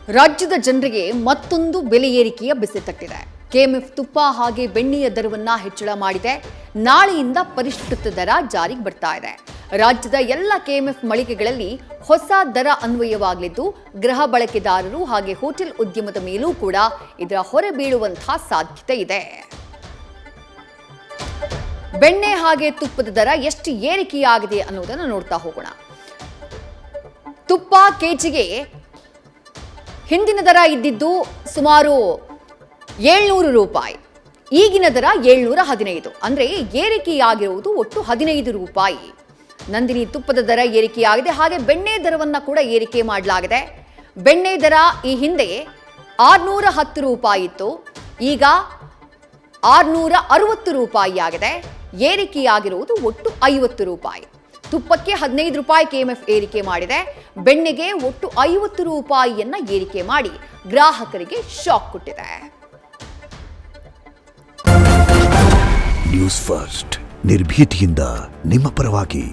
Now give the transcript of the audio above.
ರಾಜ್ಯದ ಜನರಿಗೆ ಮತ್ತೊಂದು ಬೆಲೆ ಏರಿಕೆಯ ಬಿಸಿ ತಟ್ಟಿದೆ. ಕೆಎಂಎಫ್ ತುಪ್ಪ ಹಾಗೆ ಬೆಣ್ಣೆಯ ದರವನ್ನ ಹೆಚ್ಚಳ ಮಾಡಿದೆ. ನಾಳೆಯಿಂದ ಪರಿಷ್ಕೃತ ದರ ಜಾರಿಗೆ ಬರ್ತಾ ಇದೆ. ರಾಜ್ಯದ ಎಲ್ಲ ಕೆಎಂಎಫ್ ಮಳಿಗೆಗಳಲ್ಲಿ ಹೊಸ ದರ ಅನ್ವಯವಾಗಲಿದ್ದು ಗೃಹ ಬಳಕೆದಾರರು ಹಾಗೆ ಹೋಟೆಲ್ ಉದ್ಯಮದ ಮೇಲೂ ಕೂಡ ಇದರ ಹೊರೆ ಬೀಳುವಂತಹ ಸಾಧ್ಯತೆ ಇದೆ. ಬೆಣ್ಣೆ ಹಾಗೆ ತುಪ್ಪದ ದರ ಎಷ್ಟು ಏರಿಕೆಯಾಗಿದೆ ಅನ್ನೋದನ್ನು ನೋಡ್ತಾ ಹೋಗೋಣ. ತುಪ್ಪ ಕೆಜಿಗೆ ಹಿಂದಿನ ದರ ಇದ್ದಿದ್ದು ಸುಮಾರು 700 ರೂಪಾಯಿ. ಈಗಿನ ದರ 715. ಅಂದರೆ ಏರಿಕೆಯಾಗಿರುವುದು ಒಟ್ಟು 15 ರೂಪಾಯಿ. ನಂದಿನಿ ತುಪ್ಪದ ದರ ಏರಿಕೆಯಾಗಿದೆ. ಹಾಗೆ ಬೆಣ್ಣೆ ದರವನ್ನು ಕೂಡ ಏರಿಕೆ ಮಾಡಲಾಗಿದೆ. ಬೆಣ್ಣೆ ದರ ಈ ಹಿಂದೆ 610 ರೂಪಾಯಿ ಇತ್ತು, ಈಗ 660 ರೂಪಾಯಿ ಆಗಿದೆ. ಏರಿಕೆಯಾಗಿರುವುದು ಒಟ್ಟು 50 ರೂಪಾಯಿ. ತುಪ್ಪಕ್ಕೆ 15 ರೂಪಾಯಿ ಕೆಎಂಎಫ್ ಏರಿಕೆ ಮಾಡಿದೆ. ಬೆಣ್ಣೆಗೆ ಒಟ್ಟು 50 ರೂಪಾಯಿಯನ್ನ ಏರಿಕೆ ಮಾಡಿ ಗ್ರಾಹಕರಿಗೆ ಶಾಕ್ ಕೊಟ್ಟಿದೆ. ನ್ಯೂಸ್ ಫಸ್ಟ್ ನಿರ್ಭೀತಿಯಿಂದ ನಿಮ್ಮ ಪರವಾಗಿ.